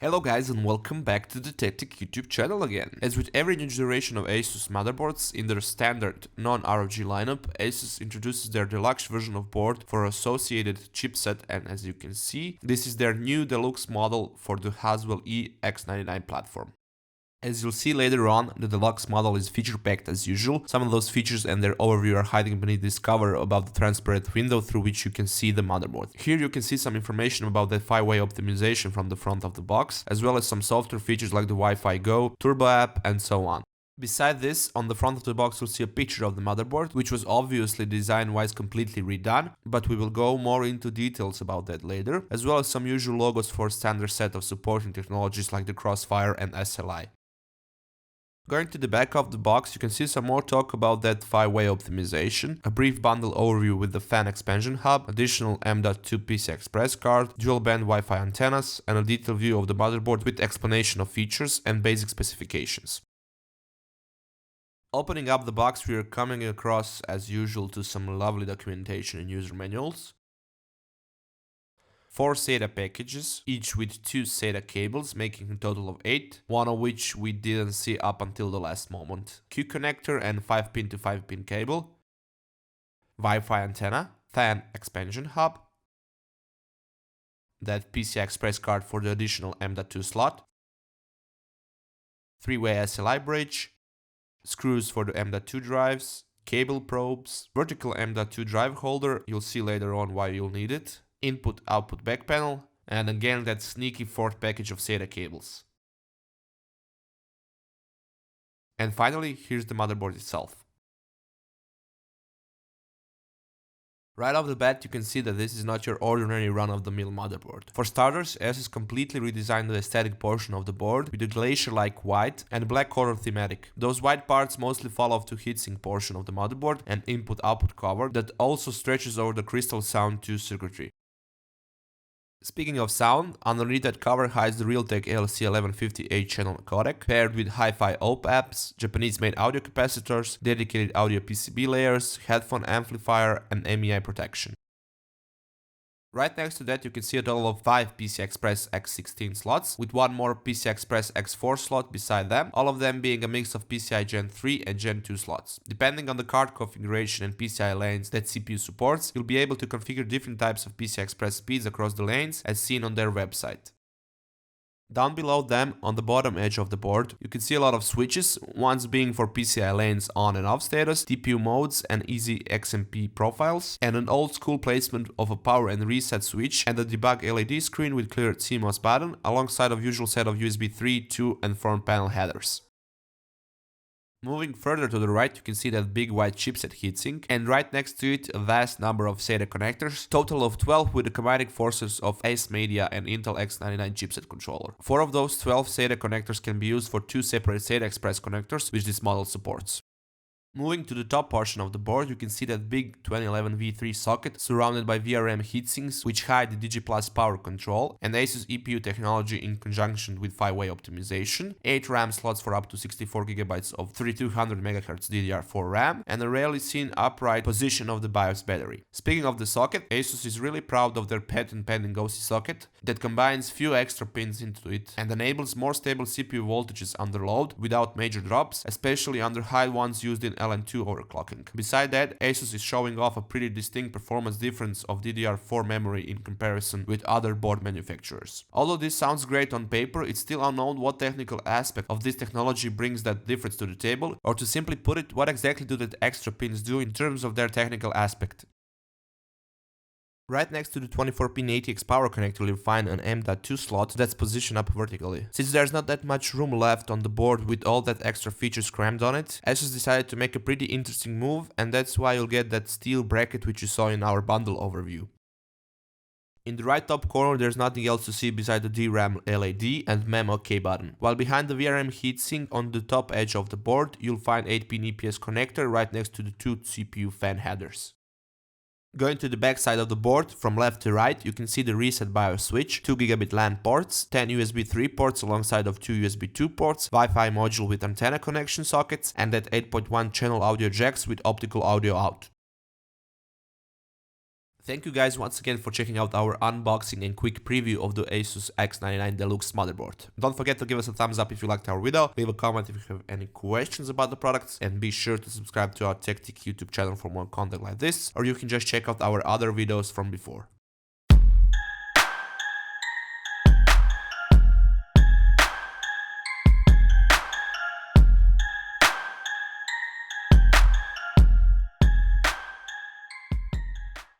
Hello guys and welcome back to the Tech YouTube channel again. As with every new generation of Asus motherboards, in their standard non-ROG lineup, Asus introduces their deluxe version of board for associated chipset, and as you can see, this is their new deluxe model for the Haswell-E X99 platform. As you'll see later on, the deluxe model is feature-packed as usual. Some of those features and their overview are hiding beneath this cover above the transparent window through which you can see the motherboard. Here you can see some information about the 5-way optimization from the front of the box, as well as some software features like the Wi-Fi Go, Turbo app, and so on. Beside this, on the front of the box you'll see a picture of the motherboard, which was obviously design-wise completely redone, but we will go more into details about that later, as well as some usual logos for a standard set of supporting technologies like the Crossfire and SLI. Going to the back of the box, you can see some more talk about that 5-way optimization, a brief bundle overview with the fan expansion hub, additional M.2 PCI Express card, dual-band Wi-Fi antennas, and a detailed view of the motherboard with explanation of features and basic specifications. Opening up the box, we are coming across, as usual, to some lovely documentation and user manuals. 4 SATA packages, each with 2 SATA cables, making a total of 8, one of which we didn't see up until the last moment. Q connector and 5-pin to 5-pin cable, Wi-Fi antenna, fan expansion hub, that PCI Express card for the additional M.2 slot, 3-way SLI bridge, screws for the M.2 drives, cable probes, vertical M.2 drive holder, you'll see later on why you'll need it, input-output back panel, and again that sneaky 4th package of SATA cables. And finally, here's the motherboard itself. Right off the bat, you can see that this is not your ordinary run-of-the-mill motherboard. For starters, Asus completely redesigned the aesthetic portion of the board with a glacier-like white and black color thematic. Those white parts mostly fall off to heatsink portion of the motherboard and input-output cover that also stretches over the Crystal Sound 2 circuitry. Speaking of sound, underneath that cover hides the Realtek LC1150 8-channel codec, paired with hi-fi op amps, Japanese-made audio capacitors, dedicated audio PCB layers, headphone amplifier, and MEI protection. Right next to that you can see a total of 5 PCI Express X16 slots, with one more PCI Express X4 slot beside them, all of them being a mix of PCI Gen 3 and Gen 2 slots. Depending on the card configuration and PCI lanes that CPU supports, you'll be able to configure different types of PCI Express speeds across the lanes as seen on their website. Down below them, on the bottom edge of the board, you can see a lot of switches, ones being for PCI lanes on and off status, TPU modes and easy XMP profiles, and an old school placement of a power and reset switch and a debug LED screen with cleared CMOS button, alongside a usual set of USB 3, 2 and front panel headers. Moving further to the right, you can see that big white chipset heatsink, and right next to it a vast number of SATA connectors, total of 12 with the combining forces of Ace Media and Intel X99 chipset controller. 4 of those 12 SATA connectors can be used for 2 separate SATA Express connectors, which this model supports. Moving to the top portion of the board, you can see that big 2011 V3 socket surrounded by VRM heatsinks which hide the Digi+ power control and Asus EPU technology in conjunction with 5-way optimization, 8 RAM slots for up to 64GB of 3200 MHz DDR4 RAM, and a rarely seen upright position of the BIOS battery. Speaking of the socket, Asus is really proud of their patent pending OC socket that combines few extra pins into it and enables more stable CPU voltages under load without major drops, especially under high ones used in LN2 overclocking. Beside that, Asus is showing off a pretty distinct performance difference of DDR4 memory in comparison with other board manufacturers. Although this sounds great on paper, it's still unknown what technical aspect of this technology brings that difference to the table, or to simply put it, what exactly do the extra pins do in terms of their technical aspect. Right next to the 24-pin ATX power connector you'll find an M.2 slot that's positioned up vertically. Since there's not that much room left on the board with all that extra features crammed on it, Asus decided to make a pretty interesting move, and that's why you'll get that steel bracket which you saw in our bundle overview. In the right top corner there's nothing else to see beside the DRAM LED and MEM OK button, while behind the VRM heatsink on the top edge of the board you'll find 8-pin EPS connector right next to the 2 CPU fan headers. Going to the back side of the board, from left to right, you can see the reset BIOS switch, 2 gigabit LAN ports, 10 USB 3 ports alongside of 2 USB 2 ports, Wi-Fi module with antenna connection sockets, and that 8.1 channel audio jacks with optical audio out. Thank you guys once again for checking out our unboxing and quick preview of the Asus X99 Deluxe motherboard. Don't forget to give us a thumbs up if you liked our video, leave a comment if you have any questions about the products, and be sure to subscribe to our TechTeak YouTube channel for more content like this, or you can just check out our other videos from before.